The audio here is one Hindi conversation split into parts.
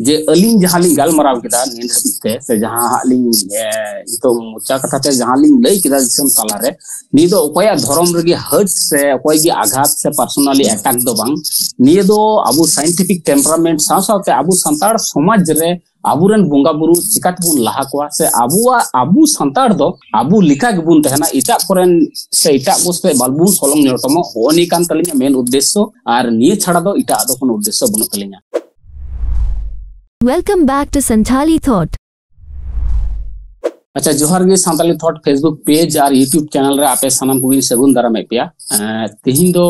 जे अलिंग जहां लिंग गालमराव केदा निन हबीते से जहां लिंग इतो मुचा कथाते जहां लिंग लई केदा दिसम तालारे नि दो ओकया धर्म रगे हर्ट से ओकय गी आघात से पर्सनली अटैक दो बांग नि दो अबु साइंटिफिक टेम्परामेंट साथ अबु संताड़ समाज रे आबुरन बोंगा बुरु चिकात बुन लाहा कोआ से अबु संताड़ दो अबु लिखा गबुन तहना इटा कोरेन से इटा गोस्ते बालबुन सोलम नेटमो होनी कान तलिया मेन उद्देश्य और निये छाड़ा दो इटा दो कोनो उद्देश्य बनु तलिया। Welcome back to Santali Thought. अच्छा जोहार गे सांताली थॉट फेसबुक पेज और यूट्यूब चैनल रे आपे सनम कुगिन सगुन दारा में पिया तिहिन दो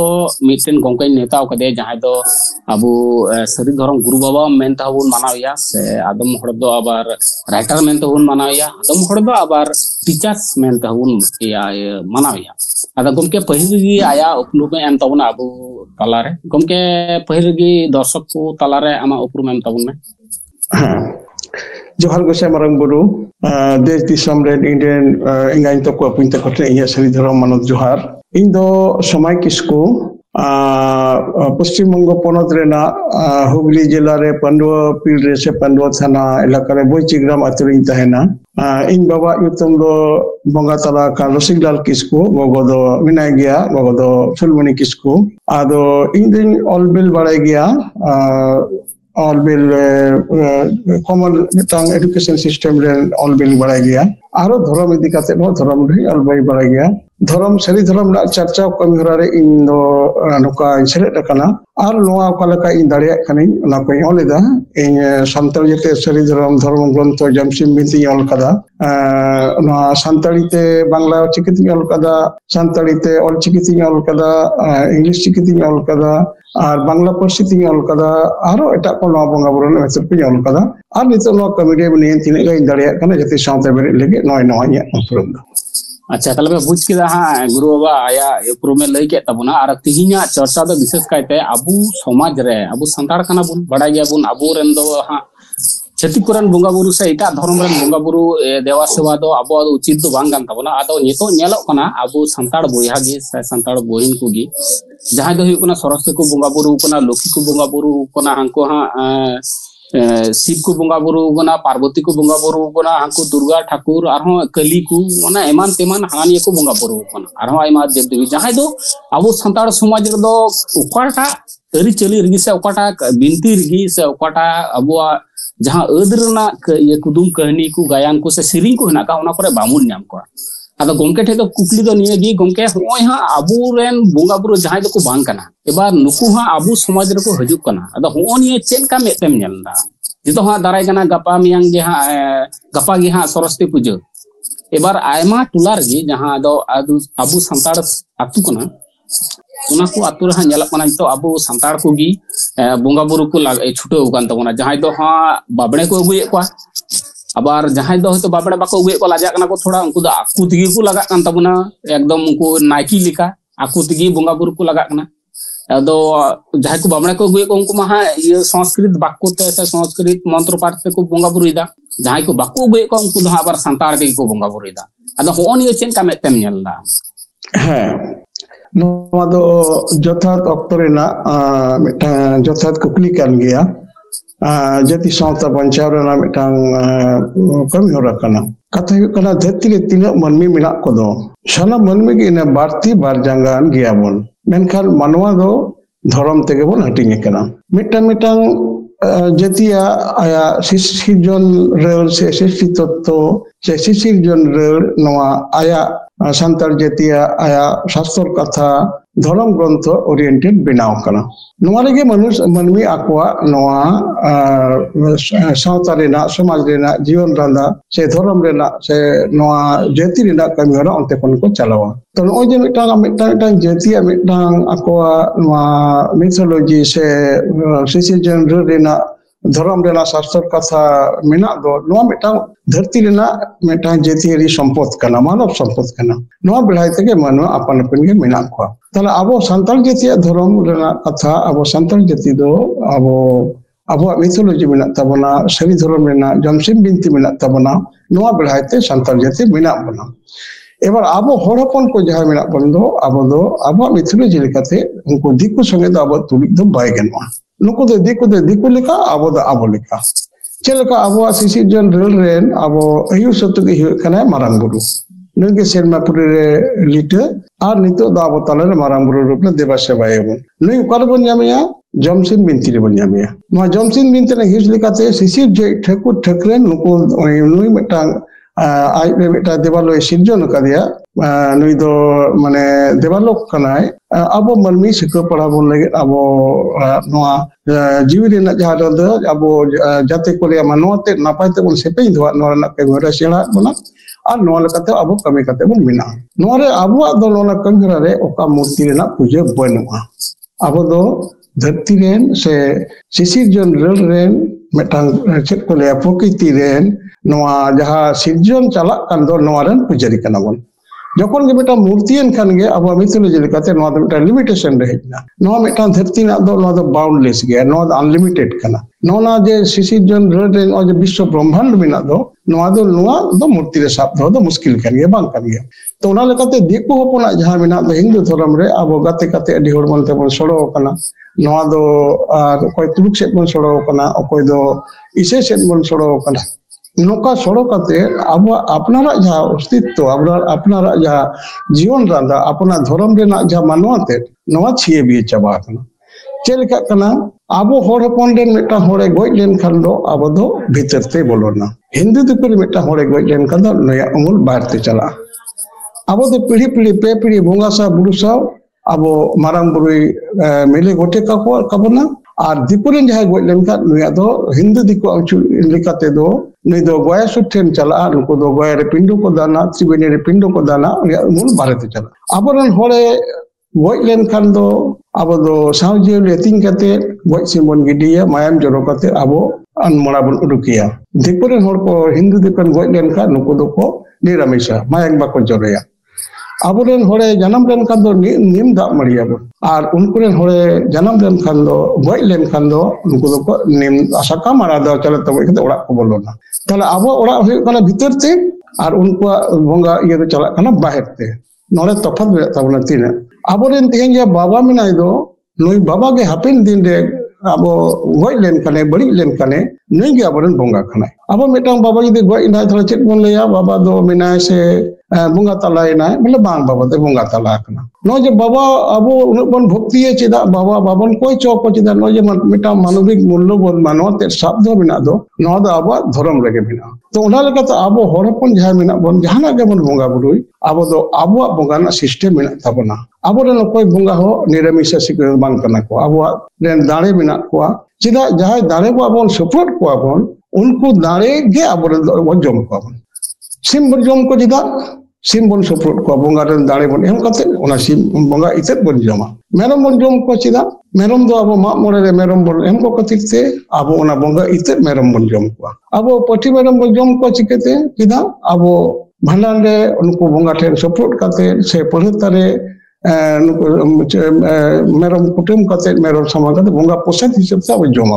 मिटन गोंके नेता कदे जहां दो अबु सरी धरम गुरु बाबा मेनता हुन मानावया से आदम हड़ दो आबार राइटर मेनता हुन मानावया आदम हड़ दो आबार टीचर्स मेनता हुन या मानावया आदा गोंके पहिरगी आया उपलुम एम तबना अबु तलारे गोंके पहिरगी दर्शक को तलारे आमा उपरुम एम तबना। जोहार गोसाई मारंग बुरु देश दिसम रे इंडियन इंगाइन तो को पुंते कटे इया सरी धरम मानव जोहार इन दो समय किसको पश्चिम बंग पनत रेना हुगली जिला रे पंडुआ पील रे से पंडुआ थाना इलाका रे बोईचिग्राम अतुरिन तहेना इन बाबा युतम दो बंगा तला का रसिकलाल किसको गोगो दो मिनाय गया गोगो दो फुलमणि किसको आदो इन दिन ऑलबिल बाड़ाय गया all bill common tang education system re all bill barai gaya aro dhorom idi kate no dhorom re all bai barai gaya dhorom sari dhorom na charcha kami hora re in do noka seret akana ar noa kalaka in daria khani ona ko olida in santali te sari dhorom gronto jamsim binti ol kada na santali te bangla chikiti ol kada santali te ol chikiti ol kada english chikiti ol kada और बांग्ला पार्सी तीन अलकदा आरो एटा को नो बंगा बुरन मेसर पे अलकदा और नितो नो कमेडी बने तिने गई दड़िया कने जति सावते बेरे लेगे नय नय उपरुम। अच्छा तले बुझ किदा हां गुरु बाबा आया उपरुम लई के तबना और तिहिना चर्चा दो विशेष कायते अबु समाज रे अबु संताड़ कना बुन बड़ा गया बुन अबु रेन दो हां छत्तीसगढ़ बोंगा बुरु से इटा धर्म रन बोंगा बुरु देवा सेवा दो अब उचित दो बांग गान तबना आदो नितो नेलो कना अबु संताड़ बोया गे संताड़ बोहिन को गी जहां दो हुकना सरस्वती को बोंगा बुरु कना लक्ष्मी को बोंगा बुरु कना हांको हां शिव को बोंगा बुरु कना पार्वती को बोंगा बुरु कना हांको दुर्गा ठाकुर आरो कली को माने एमान तेमान हानिया को बोंगा बुरु कना आरो आइमा देव देवी जहां दो अबु संताड़ समाज रे दो उकाटा तरी चली रगी से उकाटा बिनती रगी से उकाटा अबुआ जहां अदरना ये कुदुम कहानी को गायन को से सिरिंग को हना का ओना करे बामुन नाम को आदा गोमके ठे तो कुकली दो निये गी गोमके होय हां अबु रेन बोंगा बुरु जहां दो को बांग कना एबार नुकु हां अबु समाज रे को हजुक कना आदा हो निये चेन का मेतेम नेलदा जितो हां दाराय कना गपा मियांग जे हां गपा गी हां सरस्वती पूजा एबार आयमा टुलार गी जहां दो अबु संताड़ अतु कना उना को आतु रे हां नेलक कना तो अबु संताड़ को गी बोंगा बुरु को छुटो उकान तबना जहां दो हां बाबड़े को अगुए को आबार जहां दो तो बाबड़े बाको अगुए को लाजा कना को थोड़ा उनको दा आकु तिगी को लगा कान तबना एकदम उनको नाइकी लिका आकु तिगी बोंगा बुरु को लगा कना अदो जहां को बाबड़े को अगुए को उनको मा ये संस्कृत बाको ते संस्कृत मंत्र पाठ ते को बोंगा बुरुइदा जहां को बाको अगुए को उनको दा आबार संताड़ के को बोंगा बुरुइदा अदो हो नि चेन का मेतेम नेलदा है नोवा दो जथात अक्तरेना मिटा जथात कुकली कान गया जति सावता बंचाव रेना मिटांग कमी हो रखना कथा कना धरती रे तिना मनमी मिना को दो साना मनमी के ने बारती बार जंगान गया बोन मेनखान मानवा दो धर्म तेगे बोन हटिंग कना मिटांग जतिया आया सिसिजन रेल से सिसितत्व से सिसिजन रेल नवा आया संतार जतिया आया शास्त्र कथा धर्म ग्रंथ ओरिएंटेड बनाव कना नवा लगे मनुष्य मनमी आकवा नवा सावता रेना समाज रेना जीवन रांदा से धर्म रेना से नवा जति रेना कमी हरा अंते कोन को चलावा तो ओ जे मिटांग जतिया मिटांग आकवा नवा मिथोलॉजी से सिसिजन रेना धर्म रेना शास्त्र कथा मेना दो नवा मिटांग धरती रेना मिटांग जतियारी संपद कना मानव संपद कना नवा बिलाइते के मानव अपन अपन के मेना को ताला अबो संताल जतिया धर्म रेना कथा अबो संताल जति दो अबो मिथोलॉजी मेना तबना सरी धर्म रेना जमसिम बिनती मेना तबना नवा बिलाइते संताल जति मेना बना एबार आबो हरपन को जहां मेना बंदो आबो मिथोलॉजी लेकाते उनको दिकु संगे दो आबो तुलिक दो बाय गनवा नुकु दो दिकु लेका अबो दो अबो लेका चेलका अबो सिसिजन रेल रेन अबो अयु सतु के हुए कना मारांग बुरु नगे सेरमापुरी रे लिटे और नितो दा अबो तले मारांग बुरु रूप में देवा सेवाय बन नुई उकार बन जामिया जमसिन बिनती रे बन जामिया नुआ जमसिन बिनती ने हिज लेकाते सिसिर जे ठेकु ठेकरे नुकु नुई मिटांग आई बेटा देवालो सिरजन कदिया नुई दो माने देवालो कनाय अबो मनमी सिको पढ़ा बोन लगे अबो नोआ जीवी रेना जहां दो अबो जाते को रे मानोते नापायते बोन सेपे दो नोरा ना के घोरा सेला बोना और नोआ लकाते अबो कमी कते बोन मिना नोरे अबो दो नोना कंगरा रे ओका मूर्ति रेना पूजा बनुआ अबो दो धरती रेन से सिसिरजन रेल रेन मेटांग चेक को ले प्रकृति रेन नोआ जहां सिरजन चला कान दो नोआ रेन पुजारी कना बोन जखन के बेटा मूर्तियन खान गे अब मिथोलॉजी लेकाते नोआ दो बेटा लिमिटेशन रहेना नोआ मेटा धरती ना दो नोआ दो बाउंडलेस गे नोआ दो अनलिमिटेड कना नोना जे सिसिजन रेन और जे विश्व ब्रह्मांड मेना दो नोआ दो मूर्ति रे साब दो मुश्किल कान गे बांग कान गे तो ओना लेकाते दिकु होपना जहां मेना दो हिंदू धर्म रे अब गाते काते अडी होड़ मनते बोन सड़ो कना नोआ दो कोई तुलुक से बोन सड़ो कना कोई दो इसे से बोन सड़ो कना नोका सड़ो काते अब अपनारा जहां अस्तित्व अपनारा जहां जीवन रांदा अपना धर्म रेना जहां मानवाते नोआ छिए भी चाबा कना चेलका कना आबो होड़ हपन रेन मेटा होड़े गोज लेन खान दो अब दो भीतर ते बोलोना हिंदू दिपुर मेटा होड़े गोज लेन खान दो नया उमुल बाहर ते चला अब दो पीढ़ी पीढ़ी पे पीढ़ी बोंगा सा बुरु सा अब मारांग बुरुई मिले गोटे काको कबना और दिपुरेन जहां गोज लेन का नया दो हिंदू दिको अचु लेकाते दो नहीं दो गोया सुठेन चला नुको दो गोया रे पिंडो को दाना त्रिवेणी रे पिंडो को दाना मूल भारत चला अबरन होड़े गोज लेन खान दो अब दो सावजे लेतिंग कते गोज सिमन गिडिया मायाम जरो कते अबो अनमोड़ा बन उडुकिया दिपुरेन होड़ को हिंदू दिपन गोज लेन का नुको दो को निरामिषा मायाम बाको जरोया अबोरेन होड़े जन्म लेन खान दो निम दाग मरिया बन और उनकुरेन होड़े जन्म लेन खान दो गोज लेन खान दो उनको दो को निम आसाका मारा दो चले तब कते ओड़ा को बोलोना ताले अबो ओड़ा हुई कना भीतर ते और उनको बोंगा ये तो चला कना बाहर ते नोरे तफात बे तबना तीने अबोरेन तेन जे बाबा मिनाय दो नोई बाबा के हापेन दिन रे अबो गोज लेन कने बड़ी लेन कने नोई के अबोरेन बोंगा कनाय अबो मेटांग बाबा जदि गोज इना थला चेक बोन लेया बाबा दो मिनाय से बुंगा तलायना मतलब बांग बाबा ते बुंगा तला कना नो जे बाबा अबो उनबन भक्ति चेदा बाबा बाबन कोई चौक चेदा नो जे मिटा मानविक मूल्य बोन मानवते शब्द बिना दो नो द अब धर्म लगे बिना तो उना लगा तो अबो हरपन जहां बिना बन जहाना के बन बुंगा बुरुई अबो दो अबो बुंगाना सिस्टम बिना तबना अबो रे कोई बुंगा हो निरामिष सिक बांग कना को अबो रेन दाड़े बिना को चेदा जहां दाड़े को अबन सपोर्ट को अबन उनको दाड़े गे अबो रे जम को अबन सिम जम को चेदा सिम बन सपोर्ट को बोंगा रेन दाड़े बन एम कते ओना सिम बोंगा इते बन जमा मेरम बन जम को चिदा मेरम दो अब मा मोरे रे मेरम बन एम को कतिते अब ओना बोंगा इते मेरम बन जम को अब पटी मेरम बन जम को चिकेते चिदा अब भंडान रे उनको बोंगा ठेन सपोर्ट कते से पढ़तारे मेरम कुटुम कते मेरम समा कते बोंगा पोसत हिसाब से अब जमा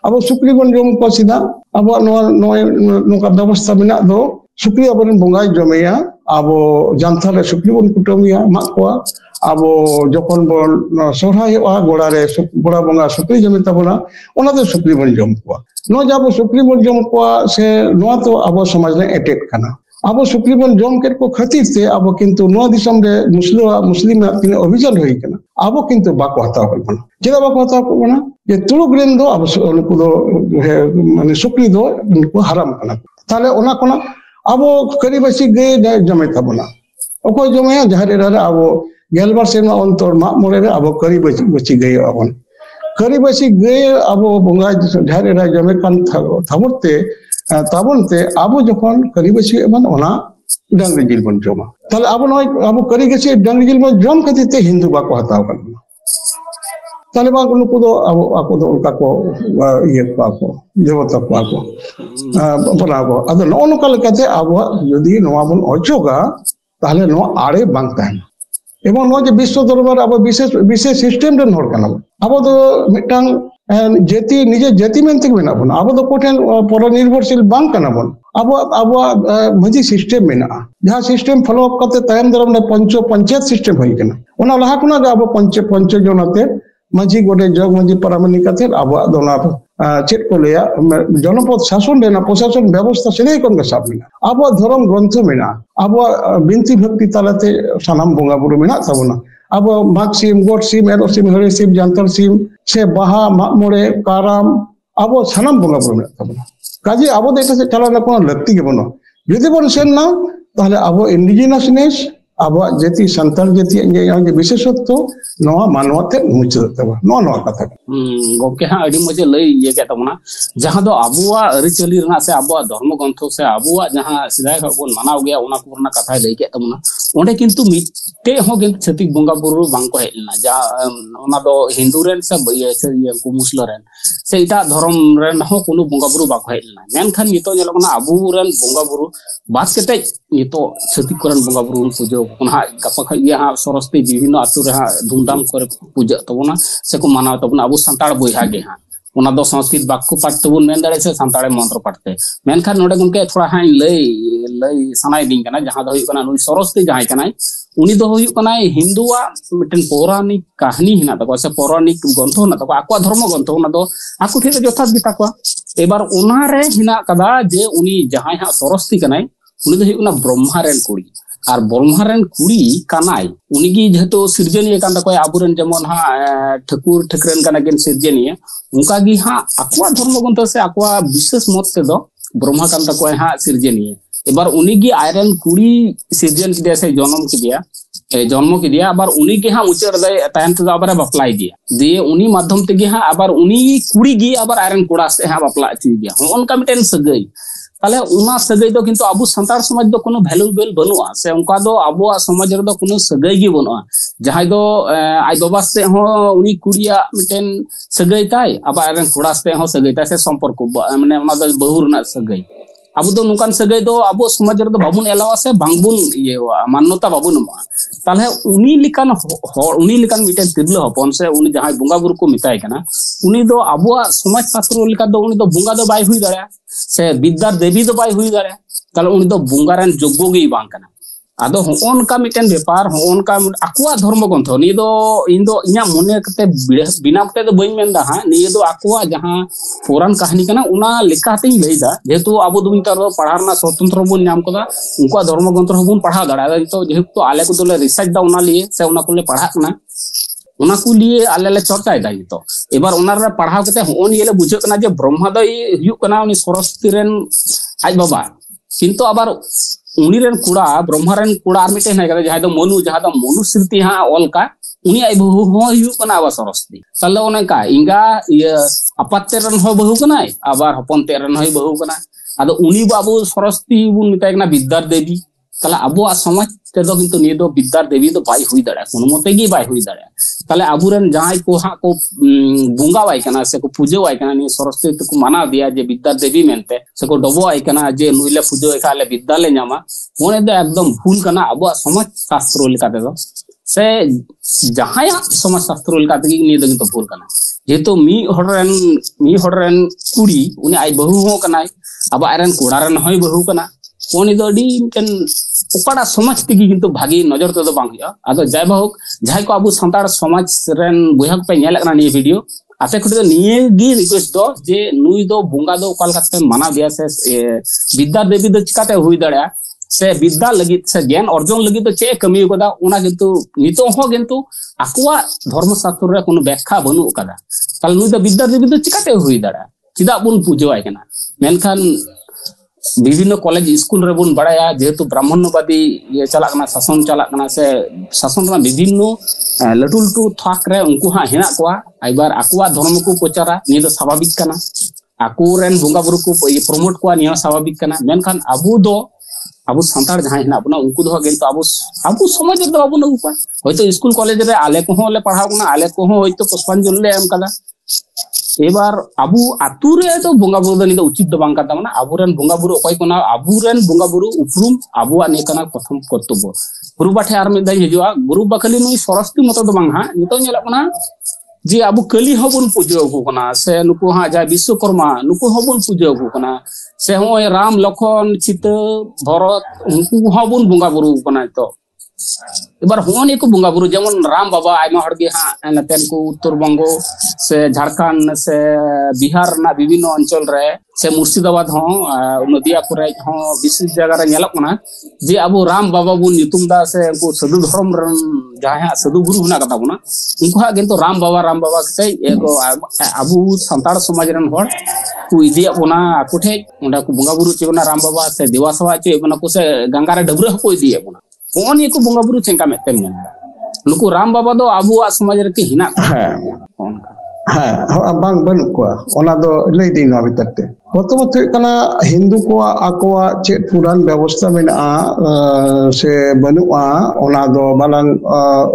अब सुक्री बन जम को चिदा अब नोका व्यवस्था बिना दो सुक्री अब बोंगा जमेया अब जानथारे सुक्री बन कुटमिया माकोआ अब जखन बन सोहराय गोड़ा रे गोड़ा बोंगा सुक्री जमे तबना ओना दो सुक्री बन जम को नो जाबो सुक्री बन जम को से नो तो अब समाज रे अटैक कना अब सुक्री बन जम के को खातिर से अब किंतु नो दिसम रे मुस्लिम तीन अभियान होई कना अब किंतु बाको हता होबना जेदा बाको हता होबना जे तुलुक रेन दो अब उनको दो माने सुक्री दो उनको हराम कना ताले ओना कोना अब करीबसी गए जमे तबना अको जमे जहां रे अब गेलबार सेमा अंतर मा मोरे रे अब करीबसी गए अपन करीबसी गए अब बोंगा जहां रे जमे कान थाबते ताबनते अब जखन करीबसी एमन ओना डांगरी जिल बन जमा ताले अब नय अब करीबसी डांगरी जिल बन जम कते हिंदू बाको हताव कना ताले बा उनको दो अब आको दो उनका को ये को देवता को बनाबो अद नो कल कते अब यदि नोआ बन अचोगा ताले नो आड़े बांग ताहन एवं नो जे विश्व दरबार अब विशेष सिस्टम रे नोर कना अब दो मिटांग जेती निजे जेती मेनते बिना बन अब दो कोठेन पर निर्भरशील बांग कना बन अब मजी सिस्टम मेना जहां सिस्टम फॉलो अप करते तायम दरम ने पंचायत सिस्टम होई कना ओना लहा कुना अब पंच जनते मांझी गोटे जग मांझी पारामानिक कथे आबो दोना चेक को लिया जनपद शासन देना प्रशासन व्यवस्था से कौन साब में अब धर्म ग्रंथ में अब बिनती भक्ति तालाते सानाम बंगा बुरु में तबना अब माघ सिम गोट सिम एरो सिम हरे सिम जानतर सिम से बाहा माग मोड़े काराम अब सानाम बंगा बुरु में तबना काजे अब देखा से चला को लगती के बनो जुदी बन सेन ना ताहले अब इंडिजिनसनेस अब जाति संताल जाति विशेषत्व नवा मानवते मुचाद तबा नवा कथा गोके हाँ अड़ी मजे लई ये के तबना जहां दो अबुआ अरिचली रना से अबुआ धर्म ग्रंथ से अबुआ जहां सिदाय बन मानाव गया उना कोरना कथा लई के तबना ओंडे किंतु मिटे हो किंतु छतिक बंगा बुरु बांग को हेलना जा ओना दो हिंदू रेन से ये को मुस्लिम रेन से इटा धर्म रेन हो कोनो बंगा बुरु बाको हेलना मेनखान नितो नेलकना अबु रेन बंगा बुरु बात केते नितो छतिक करन बंगा बुरु पूजो उनहा गपा खय हाँ सरस्वती विभिन्न आतु रे हाँ धूमधाम करे पूजा तबना से को मानाव तबना अबु संताड़ बोइहा गे हाँ उना दो संस्कृत बाक्य पाठ तबुन मेन दाड़े से संताड़े मंत्र पाठते मेनखान नोडे गुनके थोड़ा हाँ लई सनाय दिन कना जहां दो हुई कना नुई सरस्वती जहां कनाय उनी दो हुई कना हिंदुआ मिटन पौराणिक कहानी हिना तको से पौराणिक ग्रंथ हिना तको आको धर्म ग्रंथ उना दो आको ठे जथात गिता को एबार उना रे हिना कदा जे उनी जहां हाँ सरस्वती कनाय उनी दो हुई कना ब्रह्मा रेन कुड़ी और ब्रह्मा रेन कुड़ी कनाय उनी की जेतो सिरजनीय कान तको आबुरेन जेमन हाँ ठाकुर ठकरेन कना गेन सिरजनीय उनका गी हाँ आको धर्म ग्रंथ से आको विशेष मत ते दो ब्रह्मा कान तको हाँ सिरजनीय एबार उनी की आयरन कुड़ी सिरजन किदिया से जन्म किदिया आबार उनी के हाँ मुचाद तायन ते आबार बापला दिया दिए उनी माध्यम ते हाँ आबार उनी कुड़ी गी आबार आयरन कोड़ा से हाँ बापला दिया उनका मिटेन सगई ताले उना सगई दो किंतु अबु संतार समाज दो कोनो वैल्यूएबल बनुआ से उनका दो अबुआ समाज रे दो कोनो सगई गी बनुआ जहां दो आई बाबा से हो उनी कुड़िया मिटेन सगई ताई आबार आयरन कोड़ा से हो सगई ताई से संपर्क माने उना दो बहुर ना सगई अब दो नुकान सगई दो अब समाज रे दो बाबुन एलावा से बांगबुन ये मान्यता बाबुन मा ताले उनी लिकान मिटेन तिरला हपन से उनी जहां बंगा बुरु को मिताय कना उनी दो अबुआ समाज शास्त्र लिका दो उनी दो बंगा दो बाय हुई दाड़ा से विद्यार देवी दो बाय हुई दाड़ा ताले उनी दो बंगा रेन जोग्गो गी बांग कना आदो होन का मिटेन व्यापार होन का आकुआ धर्म ग्रंथ नि दो इन दो इना मने कते बिना कते दो बइन मेनदा हां नि दो आकुआ जहां पुराण कहानी कना उना लेखाते लैदा जेतु आबो दो मिटर पढ़ारना स्वतंत्र बोन नाम कदा उनका धर्म ग्रंथ होबन पढ़ा दाड़ा तो जेतु आले को दोले रिसर्च दा उना लिए से उना कोले पढ़ा कना उना को लिए आले ले चर्चा दा तो एबार उना रे पढ़ाव कते होन ये ले बुझ कना जे ब्रह्मा द हुयु कना उनी सरस्वती रेन आज बाबा किंतु आबार उनी रेन कुड़ा ब्रह्मा रेन कुड़ा आर मिटे है जहां दो मनु स्मृति हाँ ऑल का उनी आई बहु हो हुयु कना आबा सरस्वती तले ओने का इंगा ये अपाते रेन हो बहु कना आबार हपनते रेन हो बहु कना आदो उनी बाबू सरस्वती बुन मिताय कना विद्यार देवी तले अबो समाज ते दो किंतु नि दो विद्यार देवी दो बाय हुई दाड़ा कोनो मते गी बाय हुई दाड़ा तले आबुरेन जहां को हाँ को बुंगा वाई कना से को पूजो वाई कना नि सरस्वती को माना दिया जे विद्यार देवी मेनते से को डबो आई कना जे नुइले पूजो एकाले विद्या ले न्यामा ओने दो एकदम भूल कना अबो समाज शास्त्र लिकाते दो से जहां समाज शास्त्र लिकाते नि दो किंतु भूल कना जेतो मी हडरेन कुड़ी उनी आई बहु हो कना अब आयरन कोड़ारन होय बहु कना कोनी दो डी मिटन ओकाड़ा समाज तेगी किंतु भागी नजर ते दो बांग हुआ आदो जाय बहुक जाय को अबु संताड़ समाज रेन बुहाग पे नेल कना नि वीडियो आते खुद निये गी रिक्वेस्ट दो जे नुई दो बुंगा दो काल काते माना दिया से विद्या देवी दो चिकाते हुई दाड़ा से विद्या लगी से ज्ञान अर्जन लगी तो चे कमी कदा उना किंतु नितो हो किंतु आकुआ धर्म शास्त्र रे कोनो व्याख्या बनु कदा ताल नुई दो विद्या देवी दो चिकाते हुई दाड़ा चिदा बुन पूजोय कना मेनखान विभिन्न कॉलेज स्कूल रे बुन बड़ाया जेहेतु ब्राह्मण्यवादी ये चला कना शासन चला कना से शासन रा विभिन्न लटू लटू थाक रे उनको हाँ हेना कोआ आइबार आकुआ धर्म को प्रचारा नि दो स्वाभाविक कना आकुरेन बंगा बुरु को प्रमोट कोआ नि स्वाभाविक कना मेनखान अबु संताड़ जहां हेना बना उनको दो किंतु अबु समाज रे बाबु न उपाय होयतो स्कूल कॉलेज रे आले को हो ले पढ़ाव कना आले को हो होयतो पुष्पांजलि ले एम कदा एबार अबु आतु रे तो बंगा बुरु दो नि दो उचित दो बांग काता माने अबुरेन बंगा बुरु अकय कोना अबुरेन बंगा बुरु उपरुम अबुआ ने कना प्रथम कर्तव्य गुरु बाठे आर मिद हिजुआ गुरु बखली नुई सरस्वती मत दो बांग हा नितो नेला कना जे अबु कली होबन पूजो को कना से नुको हा जा विश्वकर्मा नुको होबन पूजो को कना से होय राम लखन सीता भरत उनको होबन बंगा बुरु कना तो एबार होनी को बुंगा बुरु जेमन राम बाबा आयमा हड़ गे हां नतेन को उत्तर बंगो से झारखंड से बिहार ना विभिन्न अंचल रे से मुर्शिदाबाद हो नदिया करे हो विशेष जगह रे नेलक ना जे अबो राम बाबा बुन नितुम दा से को सदु धर्म रन जहां सदु गुरु हुना कता बुना उनको हा किंतु राम बाबा कते एको अबु संताड़ समाज रन होड़ को इदिया बुना आकुठे उंडा को बुंगा बुरु चेबना राम बाबा से देवा सवा चेबना को से गंगा रे डबरे को इदिया बुना होनी को बुंगा बुरु चेंका मेतेम नुकु राम बाबा दो अबु समाज रे के Hina bang banuk ko ona do lay din no bitate prothomot kana hindu ko akwa che puran byabostha mena se banua ona do balang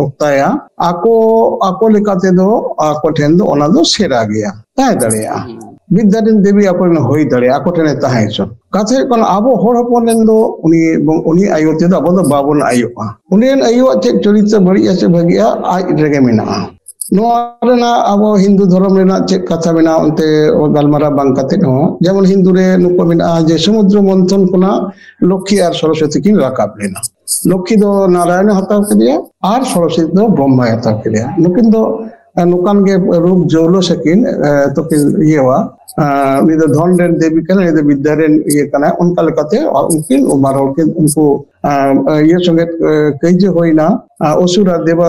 oktaya ako lekate do ako then do ona do sera gaya tai dareya Biddarin Devi apon hoi dare ako tene tahe cho kathe kon abo hor hopon len do uni ayo te do abo do babon ayo uni ayo che chorita bari ase bhagia ai rege mena Nuarana abo Hindu dharam rena cek katha mena onte galmara bang kate no jemon Hindu re nuko mena je samudra manthan kona Lokhi ar Saraswati kin rakab lena Lokhi do Narayana hataw kediya ar Saraswati do Brahma hataw kediya nukin do nukan ge rup jolo sakin to yewa ni do dhon ren devi kana ni do vidya ren ye kana unka lekate unkin umarol ke unko ye songe kaije hoina osura deva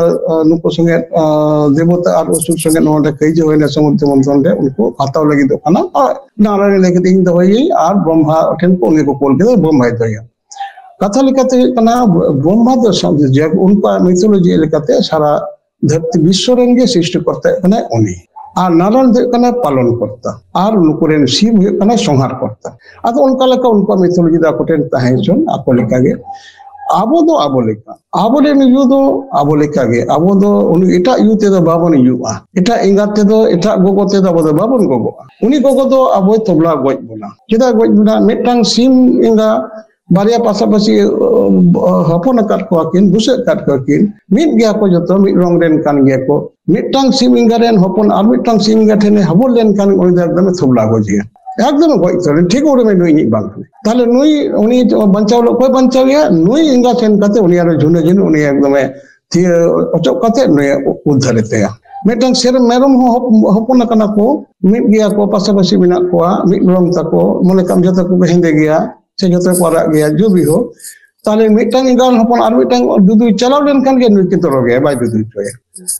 nuko songe devata ar osur songe nonde kaije hoina samudra manthan re unko hataw lagi do kana Narayana lagi din do hoyi ar Brahma ten ko unko kol ke Brahma hoya katha lekate kana Brahma do jag unka mythology lekate sara धरती विश्व रेंगे सृष्टि करता है उन्हीं और नारायण दे कने पालन करता और नुकुरेन शिव हे कने संहार करता अतो उनका लेका उनका मिथोलॉजी दा कोटेन ताहे जोन आपो लेका गे आबो दो आबो लेका आबो रे यु दो आबो लेका गे आबो दो उनी एटा यु ते दो बाबन युआ एटा इंगा ते दो एटा गोगो ते दो आबो दो बाबन गोगो उनी गोगो दो आबो तबला गoj बोला चेदा गoj बोला मेटांग SIM इंगा Baria pasapasi hapon akat ko akin buset akat ko akin mit gya ko joto mit rong ren kan gya ko mitang simingaren hapon ar mitang simingathene habol len kan oi da dame thobla go ji ekdom goi tore thik ore me nui ni bang tale nui uni banchaw lo koi banchaw ya nui inga sen kate uni ar june jinu uni ekdom thi ochok kate nui udharete ya mitang ser merom hapon akana ko mit gya ko pasapasi minak ko mit rong tako mone kam joto ko hinde gya से जोते परा गया जो भी हो ताले मिटंग इंगान हपन आर मिटंग दुदु चलाव लेन कान के नुई कितो रोगे बाय दुदु चोय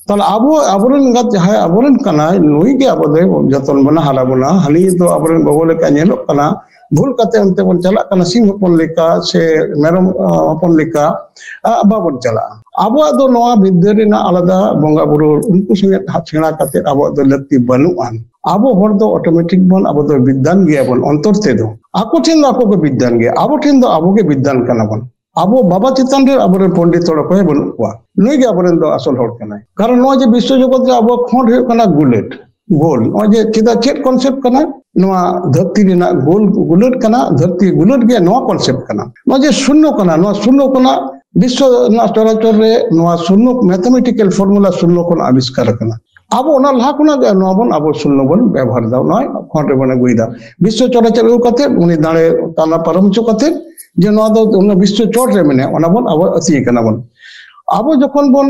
ताले आबोरन गत जहाय आबोरन कना नुई के आबोदे जतन बना हाला बना हली तो आबोरन बगोले का नेलो कना भूल कते अंते बन चला कना सिंह हपन लेका से मेरम हपन लेका बाबन चला आबो दो नवा विद्यारिना आलादा बंगा बुरु उनको संगे हाथेना कते आबो दो लक्ति बनुआन आबो हर दो ऑटोमेटिक बन आबो दो विद्यान गया बन अंतर ते दो आको ठेन आको के विद्यान गया आबो ठेन दो आबो के विद्यान कना बन आबो बाबा चितन रे आबो पंडित तोड़ को बन को नुई के आबो दो असल हर कना कारण नो जे विश्व जगत रे आबो खोंड हे कना गुलेट गोल नो जे चिदा चेत कांसेप्ट कना नोआ धरती रेना गोल गुलेट कना धरती गुलेट के नो कांसेप्ट कना नो जे शून्य कना विश्व ना चराचर रे नोआ शून्य मैथमेटिकल फॉर्मूला शून्य कोन आविष्कार कना अब ओना लहा कोना नोबन अब शून्य बन व्यवहार दाव नय खोंडे बने गुइदा विश्व चराचर कते उनी दाड़े ताना परम चो कते जे नो दो उन विश्व चोट रे मने ओना बन अब अति कना बन अब जखन बन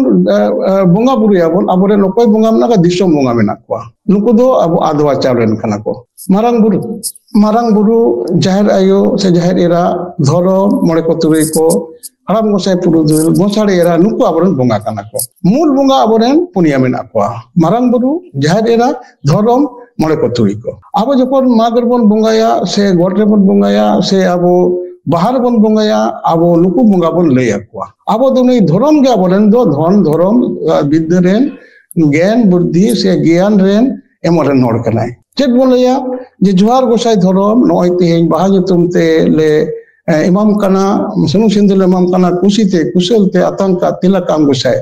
बोंगा बुरिया बन अब रे नकोय बोंगा मना का दिसम बोंगा मेना को नुको दो अब आदवा चावलेन कना को मारंग बुरु जाहिर आयो से जाहिर एरा धरो मोड़े को तुरे को हराम गोसाई पुरुदुल गोसाड़े एरा नुको आबरन बोंगा कना को मूल बोंगा आबरन पुनिया मेना को मारंग बुरु जाहिर एरा धरम मोड़े को तुरी को अब जखन मागर बन बोंगाया से गोटरे बन बोंगाया से आबो बाहर बन बोंगाया आबो नुको बोंगा बन लैया को आबो दो नै धरम गे आबरन दो धन धरम विद्या रेन ज्ञान बुद्धि से ज्ञान रेन एमरन होड़ कनाय चेक बोलया जे जोहार गोसाई धरम नय तेहेन बाहा जुतुम ते ले इमाम कना सुनु सिंधुल इमाम कना कुशीते कुशलते आतंका तिलकाम गोसाई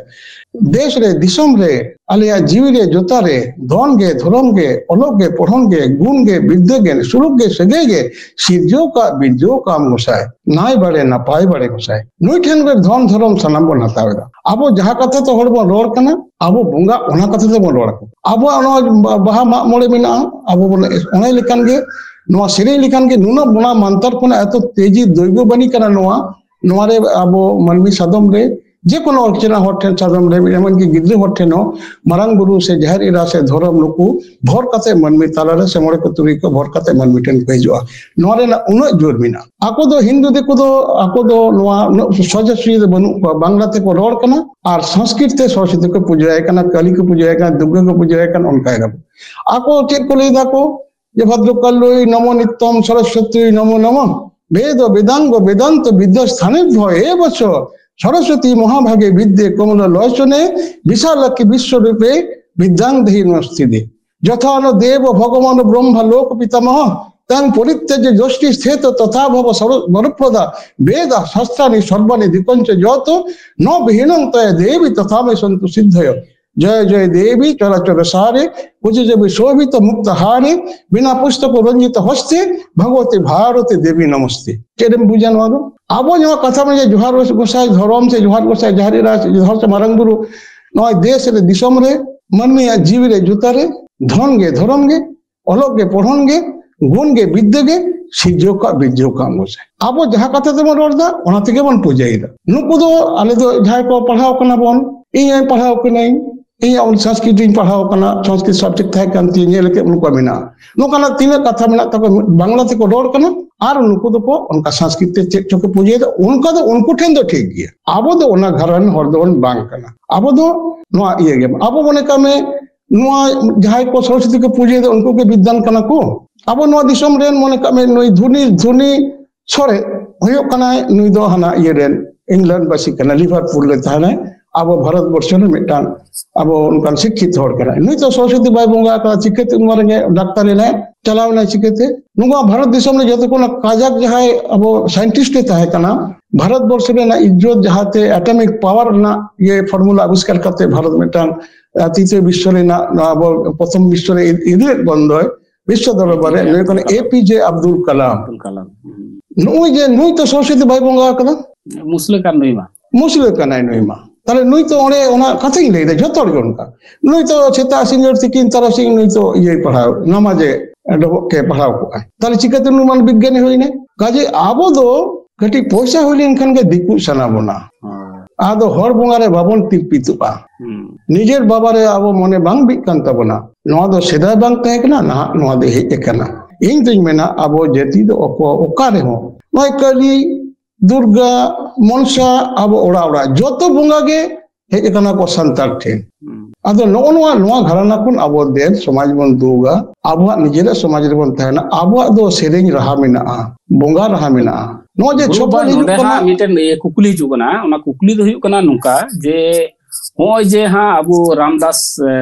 देश रे दिसम रे आलिया जीवी रे जोता रे धन गे धरम गे अलग गे पढ़न गे गुण गे विद्या गे सुरुग गे सगे गे सिरजो का बिरजो काम गोसाई नाय बाड़े ना पाय बाड़े गोसाई नुई ठेन रे धन धरम सनाम बन हतावेदा आबो जहा कथा तो हड़ बन रोड कना आबो बोंगा ओना कथा तो बन रोड आबो ओना बाहा मा मोळे मिना आबो बन ओना लेकान गे नोआ सेरे लेकान गे नुना बोना मानतर कोना एतो तेजी दैव बनी कना नोआ रे आबो मनमी सादम रे जेकोनो अर्चना हर ठेन सादम रे एमन की गिद्र हर ठेनो मारांग बुरु से जहर इरा से धर्म नुकु भर काते मनमी तालारे से मोरे को तुरी को भर काते मनमी ठेन को हिजुआ नोरे ना उनो जोर मिना आको दो हिंदू दे को दो आको दो नोआ सजस्वी दे बनु को बांग्ला ते को रोड कना और संस्कृत ते सरस्वती को पूजाय कना काली को पूजाय कना दुर्गा को पूजाय कना उनका है आको चेक को लेदा को जे भद्रकालोई नमो नित्यम सरस्वती नमो नमः वेद वेदांग वेदांत विद्या स्थाने भये बच सरस्वती महाभागे विद्ये कमल लोचने विशाल की विश्व रूपे विद्यांग नस्तिदे यथा न देव भगवान ब्रह्म लोक पितामह तंग परित्यज दृष्टि स्थित तथा भव वरप्रदा वेद शास्त्रानि सर्वाणि दिकंच जत न विहीनं तय देवी तथा में सन्तु सिद्धय जय जय देवी चराचर सारे कुछ जब शोभित मुक्त हारे बिना पुस्तक रंजित हस्ते भगवती भारती देवी नमस्ते चेरम बुझान वालो आबो जो कथा में जोहार गोसाई धर्म से जोहार गोसाई जहारी राज जोहार से मारंग गुरु नय देश रे दिसम रे मनमी जीव रे जुता रे धन गे धर्म गे अलग गे पढ़न गे गुण गे विद्या गे सिजो का बिजो का गोसाई आबो जहां कथा ते रोडदा ओना तेगे बन पूजाईदा नुकु दो आले दो जहां को पढ़ाओ कना बन इ पढ़ाओ के नहीं इन संस्कृत पढ़ाओ संस्कृत सब्जेक्ट है कांति नेलके उनको मिना नोकाना तीन कथा मिना तको बांग्ला ते को रोड कना और उनको दो को उनका संस्कृत ते चेक चोके पूजे तो उनका तो उनको ठेन दो ठीक गया आबो दो ओना घरन हर दो बांग कना आबो दो नोआ ये गे आबो मने का में नोआ जहां को सरस्वती को पूजे तो उनको के विद्वान कना को आबो नोआ दिसम रेन मने का में नोई धुनी छोरे होयो कना नुई दो हना ये रेन इंग्लैंड बासी कना लिवरपूल ले थाने अब भारत वर्ष में मिटान अब उनका शिक्षित होड़ करा नुई तो सरस्वती बाई बंगा का चिकित मारेंगे डॉक्टर ले चलाव ना चिकिते नुगा भारत देश में जतो कोना काजाक जहां अब साइंटिस्ट है कना भारत वर्ष में ना इज्जत जहाते एटॉमिक पावर ना ये फार्मूला आविष्कार करते भारत में टांग तृतीय विश्व रे ना अब प्रथम विश्व रे इदले बंद है विश्व दरबार रे कोन एपीजे अब्दुल कलाम नुई तो सरस्वती बाई बंगा कना मुस्लिम का नुई मा ताले नुई तो ओने ओना कथा ही लेदे जतो रे उनका नुई तो छेता सीनियर तिकिन तरह सिंह नुई तो ये पढ़ाओ नमाजे के पढ़ाओ को ताले चिकते नु मन विज्ञान होइने काजे आबो दो कटी पैसा होइलेन खान के दिकु सना बना आदो हर बंगा रे बाबन तिपितुआ निजेर बाबा रे आबो मने बांग बिकन तबना नोआ दो सेदा बांग तहे कना ना नोआ दे हे एकना इन दिन मेना आबो जेती दो ओका रे हो नय कली दुर्गा मनसा अब ओड़ा ओड़ा जो बंगा गे हेकना को संतार ठेन आदो नोआ नोआ घराना कुन अब देव समाज बन दूगा अब निजेरा समाज रे बन तहना अब दो सेरेंग रहा मेना बंगा रहा मेना नो जे छोपा नोडे हा मिटेन कुकुली जुगना ओना कुकुली दो हुयु कना नुका जे होय जे हाँ अब रामदास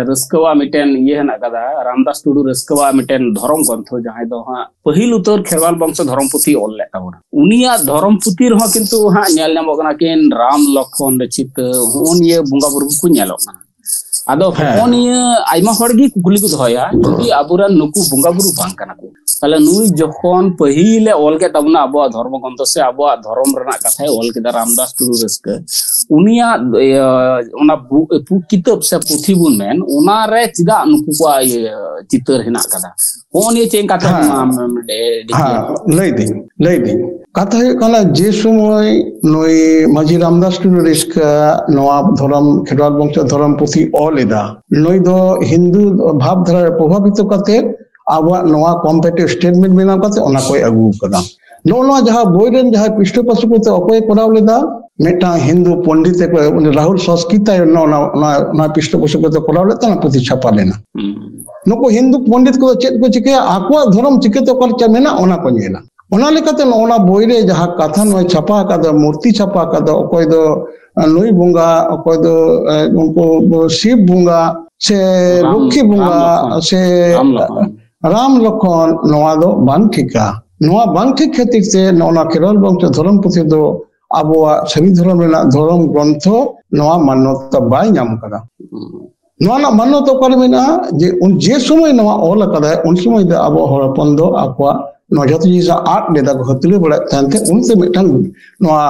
रस्कवा मिटेन ये हना कदा रामदास टुडू रस्कवा मिटेन धर्म ग्रंथ जहां दो हाँ पहिल उतर खेरवाल वंश धर्म पुथी ओल ले ताबोना उनिया धर्म पुथी रह किंतु हाँ नेल नामोगना किन राम लखन रचित होन ये बुंगा बुरु को नेलोगना आदो होन ये आइमा हड़गी कुकुली को धोया कि अबुरा नुकु बुंगा बुरु बांग कना को ताले नुई जखन पहिले ओल के तबना अबो धर्म ग्रंथ से अबो धर्म रना कथा ओल के रामदास टुडू रस्क उनिया ओना किताब से पुथी बुन मेन ओना रे चिदा नुकु को चितर हिना कदा होन ये चें कथा लई दी कथा कना जे समय नोई माजी रामदास टुडू रस्क नवा धर्म खेरवाल वंश धर्म पुथी ओलेदा नोई दो हिंदू भावधारा प्रभावित करते अब नवा कॉम्पिटिटिव स्टेटमेंट बना करते ओना कोई अगू कदा नोना जहां बोयरन जहां पृष्ठपोषकते अकोय कराव लेदा मेटा हिंदू पंडित को राहुल संस्कृत नोना पृष्ठपोषकते कराव लेता ना पुथी छापा लेना नको हिंदू पंडित को चेत को चिके आको धर्म चिकेते कर मेना ओना को नेला ओना लेकाते नोना बोयरे जहां कथा नय छापा कदा मूर्ति छापा कदा अकोय दो नुई बुंगा अकोय दो उनको शिव बुंगा से लक्ष्मी बुंगा से राम लखन नोआ दो बांग ठिका नोआ बांग ठिक खातिर से नोना खेरवाल वंश धर्म पुथी दो आबोआ सभी धर्म रेना धर्म ग्रंथ नोआ मान्यता बाय नाम कदा नोआ ना मान्यता कर मेना जे उन जे समय नोआ ओल कदा उन समय दे आबो हरपन दो आकवा नोजत जिसा आर्ट लेदा को हतले बड़ा तानते उनते मिटांग नोआ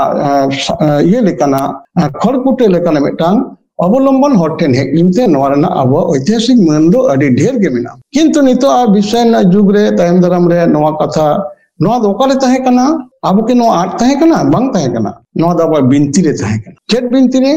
ये लेकाना खड़कुटे लेकाना मिटांग अवलंबन हटेन हेकिनते नवारना अब ऐतिहासिक मन दो अडी ढेर के मेना किंतु नितो आ विषय ना जुग रे तायम दराम रे नवा कथा नोआ दो ओकाले तहे कना अब के नोआ आट तहे कना बांग तहे कना नोआ दा बा बिनती रे तहे कना चेत बिनती रे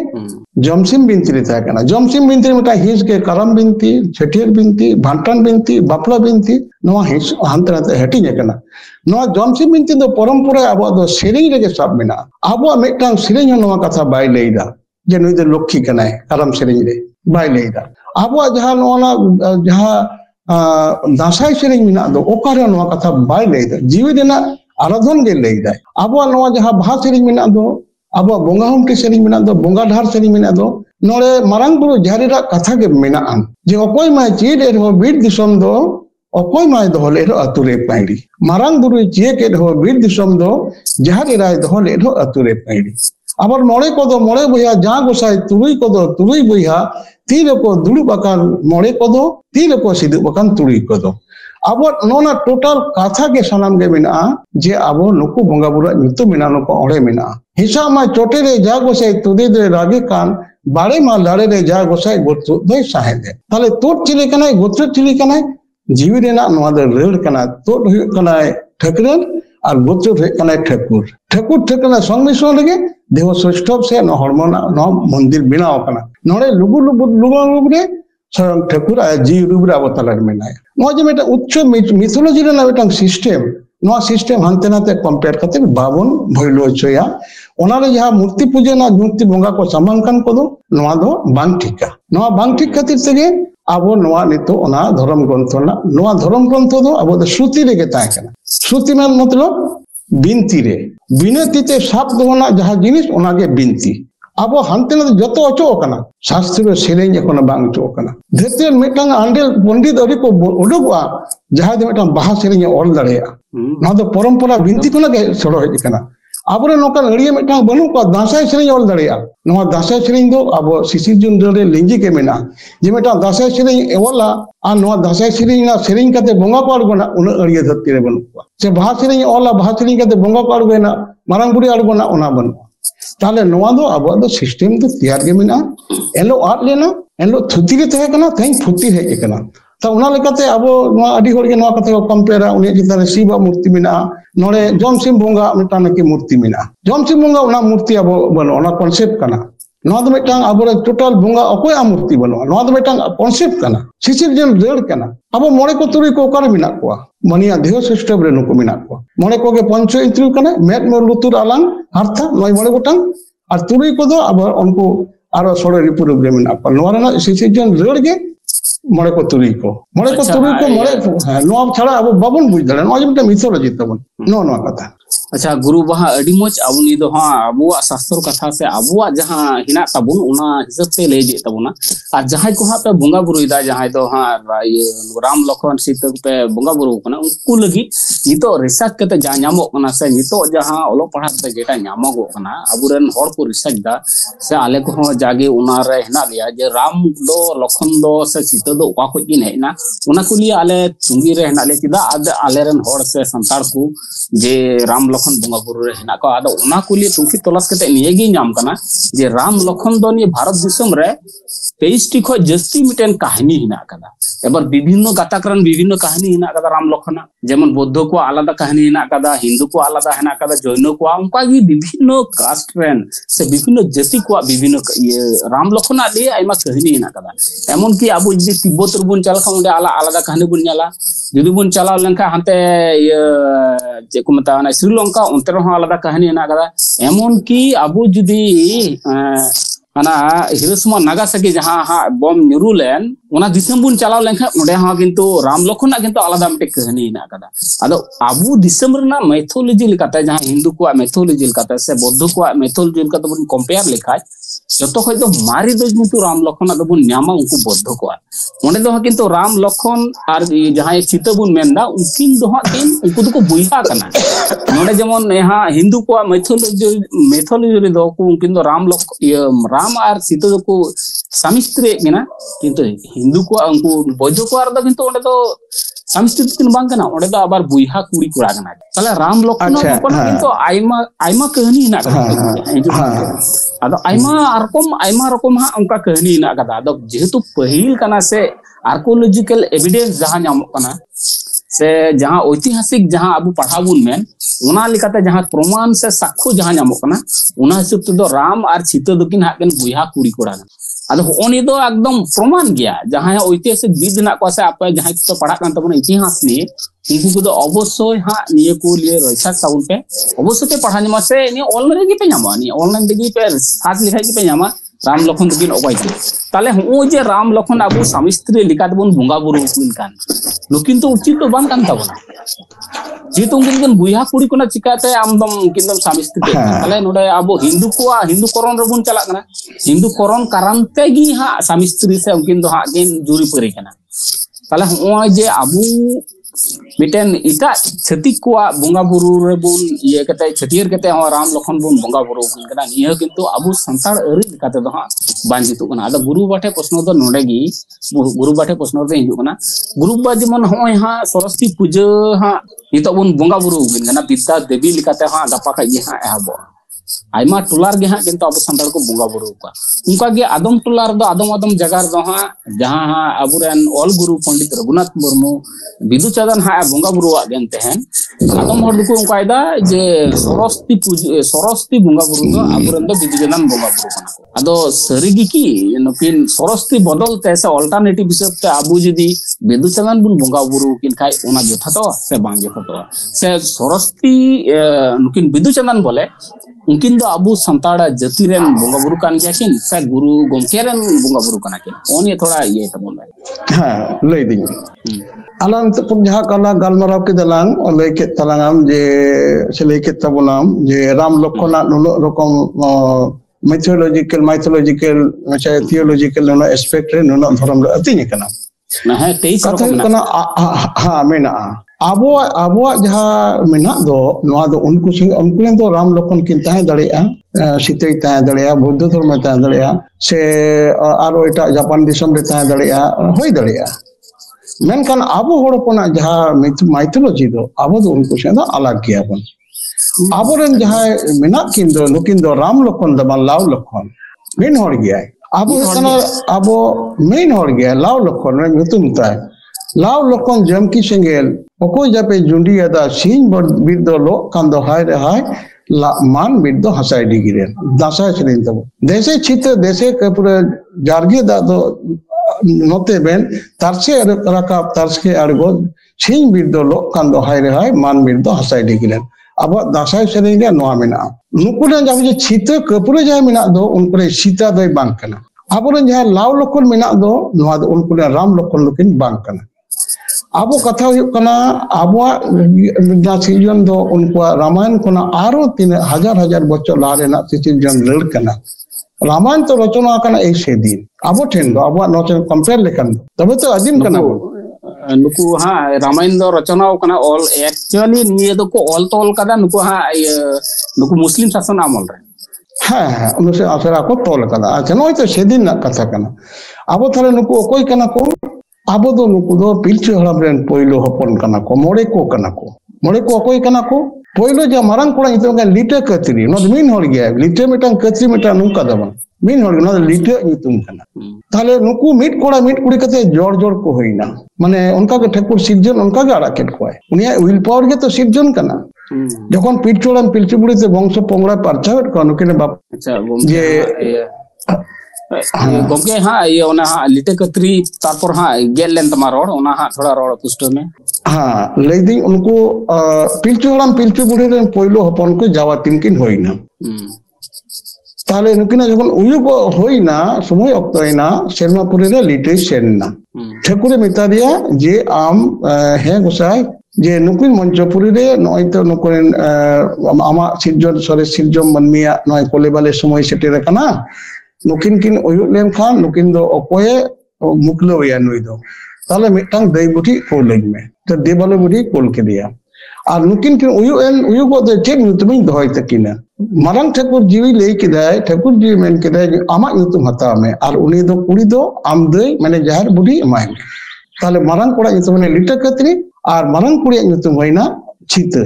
जमसिम बिनती रे तहे कना जमसिम बिनती रे मटा हिस के करम बिनती छठियर बिनती भांटन बिनती बापला बिनती नोआ हिस हांते नाते हेटिंग कना नोआ जमसिम बिनती दो परंपरा अब दो सेरिंग रे सब मेना अब मेटांग सेरिंग नोआ कथा बाय लेदा जे नुई दो लक्ष्मी कनाय करम सेरिंग रे बाय लेदा अब जहां नोना जहां दासाई सेरिंग मिना दो ओकारे नोआ कथा बाय लेदा जीवी देना आराधन गे लेदा अब नोआ जहां बाहा सेरिंग मिना दो अब बोंगा हमटी सेरिंग मिना दो बोंगा ढार सेरिंग मिना दो नोरे मारांग बुरु जारिरा कथा गे मिना आन जे ओकोय माय चीड एरो बीर दिसम दो ओकोय माय दोहले एरो अतुरे पाइडी मारांग बुरु चे के दो बीर दिसम दो जहां राय दोहले एरो अतुरे पाइडी आबार मोड़े को दो मोड़े बया जा गोसाई तुरुई को दो तुरुई बया तीर को दुड़ु बकान मोड़े को दो तीर को सिदु बकान तुरुई को दो अब नोना टोटल कथा के सनाम गे मिना जे अब नुकु बोंगा बुरा नुतु मिना नुको ओड़े मिना हिसा मा चोटे रे जा गोसाई तुदे दे रागे कान बाड़े मा लाड़े रे जा गोसाई गोत्र दे साहे दे ताले तोट चिले कनाय गोत्र चिले कनाय जीवी रेना नोआ दे रेड़ कना तोट हुय कनाय ठकरन और गोत्र हुय कनाय ठकुर ठकुर ठकना संमिश्रण लगे देव सृष्टब से न हरमोन न मंदिर बिनाव कना नोड़े लुगु लुगु लुगु लुगु स्वयं ठकुर जी रूप रे अवतार मेनाय नोआ जे मेटा उच्च मिथोलॉजी रे मेटा सिस्टम नोआ सिस्टम हांते नाते कंपेयर करते बाबन भइलो चया ओनारे जहां मूर्ति पूजा ना मूर्ति बोंगा को समांकन को दो नोआ दो बांग ठीका नोआ बांग ठीक खातिर तेगे आबो नोआ नितो ओना धर्म ग्रंथ ना नोआ धर्म ग्रंथ दो आबो द श्रुति रे गे ताय कना श्रुति में मतलब बिनती रे बिनती ते शब्द होना जहां जिनिस ओना गे बिनती अब हांते ना जतो अचो कना शास्त्र सेरेंज एकोना बांग चो कना धरते मेटांग आंडेल पंडित अरी को ओडोगवा जहां दे मेटांग बाहा सेरेंज ओल दाड़ेया ना दो परंपरा बिनती कोना गे सड़ो हेज कना आबरे नोका अड़िया मेटांग बनु को दासाई सेरेंज ओल दाड़ेया नोआ दासाई सेरेंज दो अब सिसिर जुन रे लिंजी के मेना जे मेटांग दासाई सेरेंज एवला आ नोआ दासाई सेरेंज ना सेरेंज कते बोंगा को अड़गोना उन अड़िया धरती रे बनु को से बाहा सेरेंज ओला बाहा सेरेंज कते बोंगा को अड़गोना मारांग बुरी अड़गोना ओना बनु ताले नोआ दो अब दो सिस्टम तो तैयार गे मिना एलो आट लेना एलो थुती रे तहे कना थैंक फुती हे कना ता उना लेकाते अब नोआ अडी होर गे नोआ कथे को कंपेयर उनी जितारे शिव मूर्ति मिना नोरे जमसिम बोंगा मिटान के मूर्ति मिना जमसिम बोंगा उना मूर्ति अब बनो उना कॉन्सेप्ट कना नोआ दो मिटांग अब टोटल बोंगा अकोय आ मूर्ति बनो नोआ दो मिटांग कॉन्सेप्ट कना सिसिर जन रेड कना अब मोड़े को तुरी को ओकार मिना को मनिया देह सिस्टम रे नुको मिना को मोड़े को गे पंच इंद्रिय कना मेट मोर लुतुर आलांग अर्थ नय मोड़े गोटांग और तुरी को दो अब उनको आरो सोड़े रिपुर रे मिना को नोआ रे सिसिर जन रेड गे मोड़े को तुरी को मोड़े नोआ छाड़ा अब बाबन बुझ दले नोआ जे मिथोलॉजी तबन नोआ कथा अच्छा गुरु बहा अडी मोच आबुनी दो हां अबुआ शास्त्र कथा से अबुआ जहां हिना तबुन उना हिसाब से ले जे तबुना और जहां को हां पे बोंगा बुरु दा जहां दो हां राम लखन सीता पे बोंगा बुरु कना उनको लगी नितो रिसर्च कते जा नामो कना से नितो जहां ओलो पढ़ा ते जेटा नामो गो कना अबुरन हर को रिसर्च दा से आले को हो जागे उना रे हिना लिया जे राम दो लखन दो से सीता दो ओका को दिन हेना उना को लिए आले तुंगी रे हिना ले चिदा आले रन हर से संतार को जे राम लखन बोंगा बुरु रे हिना को आदो उना को लिए तुंकी तलाश कते निये गे नाम कना जे राम लखन दो नि भारत दिसम रे 23 टी खो जस्ती मिटेन कहानी हिना कदा एबार विभिन्न गाताकरण विभिन्न कहानी हिना कदा राम लखना जेमन बौद्ध को आलादा कहानी हिना कदा हिंदू को आलादा हिना कदा जैन को उनका गी विभिन्न कास्ट रेन से विभिन्न जाति को विभिन्न ये राम लखना ले आइमा कहानी हिना कदा एमन की आबो जे तिब्बत रुबन चला खा उंडे आलादा कहानी बुन ᱧᱮᱞᱟ जुदी बुन चला लेनका हांते जे को मता ना श्रीलंका उनते रहो आलादा कहानी हिना कदा एमन की आबो जुदी अना हिरोशिमा नागासाकी जहां हा बम ᱧᱩᱨᱩᱞᱮᱱ ओना दिसम बुन चलाव लेनखा उंडे हा किंतु राम लखन किंतु आलादा मिटे कहानी हिना कदा आदो आबू दिसम रना मैथोलॉजी लेकाते जहां हिंदू को मैथोलॉजी लेकाते से बौद्ध को मैथोलॉजी लेकाते बुन कंपेयर लेखाय जतो खय दो मारी दो किंतु राम लखन दो बुन ᱧामा उनको बौद्ध को ओंडे दो किंतु राम लखन आर जहां सीता बुन मेनदा उनकिन दो हा किन उनको दो को बुइहा कना नोडे जेमन यहां हिंदू को मैथोलॉजी दो को उनकिन दो राम और सीता दो को समिस्त्रे गेना किंतु हिंदू को उनको बौद्ध को आर दो किंतु ओंडे दो समिस्त्रे किन बांग कना ओंडे दो आबार बुइहा कुड़ी कुड़ा कना ताले राम लखन को किंतु आइमा कहानी हिना कदा आदो आइमा रकम हा उनका कहानी हिना कदा आदो जेहेतु पहिल कना से आर्कोलॉजिकल एविडेंस जहां नाम कना से जहाँ ऐतिहासिक जहाँ अब पढ़ा बुन मेन उना लिकाते जहाँ प्रमाण से साक्ष्य जहाँ नामक ना उना हिसाब ते दो राम और सीता दकिन हाकेन बुया कुड़ी कोड़ा आदो होनी दो एकदम प्रमाण गया जहाँ ऐतिहासिक विद ना को से आप जहाँ को पढ़ा कान तबन इतिहास ने उनको को दो अवश्य हाँ निये को लिए रक्षा साउंड पे अवश्य पे पढ़ा नमा से नि ऑनलाइन गे पे नामा नि ऑनलाइन देगी पे साथ लिखा के पे नामा राम लखन दकिन अबाई के ताले हो जे राम लखन अब स्वामी स्त्री लिकात बन बोंगा बुरु कुन कान नुकिन तो उचित तो बान कान तबना जी तो उनकिन बुया कुड़ी कोना चिकाते आमदम किंदम स्वामी स्त्री ताले नोडे अब हिंदू करण रबुन चला कना हिंदू करण कारणते गी हा स्वामी स्त्री से उनकिन दो हा किन जुरी परी कना ताले हो जे अबु मिटेन इटा छतिक को बोंगा बुरु रे बुन ये कते छतियर कते हो राम लखन बुन बोंगा बुरु कुन कना निया किंतु अबु संताड़ अरि लिकाते दो हा बांजितु कना आदा गुरु बाटे प्रश्न दो नोडे गी गुरु बाटे प्रश्न दो हिजु कना गुरु बा जेमन होय हा सरस्वती पूजा हा नितो बुन बोंगा बुरु कुन कना विद्या देवी लिकाते हा गपा का ये हा एहबो आयमा टुलार गे हा किंतु अब संताड़ को बोंगा बुरु का उनका गे आदम टुलार दो आदम जगार दो हा जहां हा अबुरेन ऑल गुरु पंडित रघुनाथ मुर्मू बिदु चंदन हा बोंगा बुरु आगेन तहन आदम हर दुको उनका आयदा जे सरस्वती बोंगा बुरु दो अबुरेन दो बिदु चंदन बोंगा बुरु कना आदो सरीगी की नकिन सरस्वती बदल ते से अल्टरनेटिव हिसाब ते अबु जदी बिदु चंदन बुन बोंगा बुरु किन खाय ओना जथातो से बांग जथातो से सरस्वती नकिन बिदु चंदन बोले उनकिन दो अबु संताड़ा जाति रेन बोंगा बुरु कान गया किन से गुरु गोमके रेन बोंगा बुरु कना किन ओनी थोड़ा ये तबन हां लई दिन आलाम तो जहाँ कला गालमराव के दलांग और लई के तलांगम जे से लई के तबनाम जे राम लखना नुनो रकम माइथोलॉजिकल अच्छा थियोलॉजिकल नुनो एस्पेक्ट रे नुनो धर्म रे अतिनी कना ना है 23 रकम कना हां मेना आबो जहाँ मेना दो नवा दो उनको दो राम लखन किन ताहे दड़ेया सीते ताहे दड़ेया बौद्ध धर्म ताहे दड़ेया से आरो एटा जापान दिसम रे ताहे दड़ेया होई दड़ेया मेनखान आबो होड़पना जहाँ माइथोलॉजी दो आबो दो उनको से दो अलग गया बन आबो रेन जहाँ मेना किन दो नुकिन दो राम लखन दबा लाव लखन मेन होड़ गया आबो कना आबो मेन होड़ गया लाव लखन रे nyutum ताय लाव लखन जमकी सेंगेल ओको जापे जुंडी अदा सीन बिर दो लो कान दो हाय रे हाय मान बिर दो हसाई डिगिरे दासा चलिन तब देशे चित देशे के पूरे जारगे दा दो नोते बेन तारसे रका तारस के अड़गो सीन बिर दो लो कान दो हाय रे हाय मान बिर दो हसाई डिगिरे अब दासा चलिन रे नोआ मेना नुकुरे जाबे जे चित कपुरे जाय मेना दो उनपरे सीता दो बांग कना आबोरे जहां लाव लखन मेना दो नोआ दो उनपरे राम लखन लुकिन बांग कना आबो कथा हुई कना आबो सिजन दो उनको रामायण कोना आरो 3000 बच्चों लारे ना सिजन लड़ कना रामायण तो रचना कना ए से दिन आबो ठेन दो आबो नोचन कंपेयर लेखन तबे तो अदिन कना नुकु हां रामायण दो रचना कना ऑल एक्चुअली निये दो को ऑल तोल कदा नुकु हां नुकु मुस्लिम शासन आमल रे हां उनसे आसरा को तोल कदा अच्छा नोय तो से दिन ना कथा कना आबो थाले नुकु कोई कना को आबो दो नुकु दो पिलचु हड़ाम रेन पोइलो हपन कना को मोड़े को कोई कना को पोइलो जा मारंग कोड़ा नितो का लिटे कतरी नो मिन होड़ गया लिटे मिटांग कतरी मिटा नुका दबन मिन होड़ नो लिटे नितुम कना ताले नुकु मिट कोड़ा मिट कुड़ी कते जोड़ को होइना माने उनका के ठकुर सिरजन उनका के आड़ाकेट कोय उनिया विल पावर के तो सिरजन कना जखन पिलचुड़ाम पिलचु बुड़ी से वंश पोंगड़ा परचावट को नुकिने बाप अच्छा जे गोगे हाँ ये ओना हाँ लिटे कतरी तारपर हाँ गेल लेन तमा रोड ओना हाँ थोड़ा रोड पुष्टो में हाँ लेदी उनको पिलचु हड़ाम पिलचु बुढ़ी रे पोइलो हपन को जावा तिनकिन होइना ताले नुकिना जखन उयुग होइना समय अक्तोइना शर्मापुरी रे लिटे सेनना ठकुरे मिता दिया जे आम है गोसाई जे नुकिन मंचपुरी रे नय तो नुकिन आमा सिरजन सरे सिरजम मनमिया नय कोले बाले समय सेटेर कना नुकिन किन उयुग लेन खान नुकिन दो ओकोये मुकलो या नुई दो ताले मिटांग दई बुटी को लेग में तो देबाले बुटी कोल के दिया और नुकिन किन उयुग दो चेक नुतमिन दोय तकिना मारंग ठाकुर जीवी लेई केदाय ठाकुर जी मेन केदाय आमा नुतुम हता में और उनी दो कुड़ी दो आम दई माने जहर बुटी एमाय ताले मारंग कोड़ा नुतुम ने लिटे कतरी और मारंग कुड़ी नुतुम होइना छित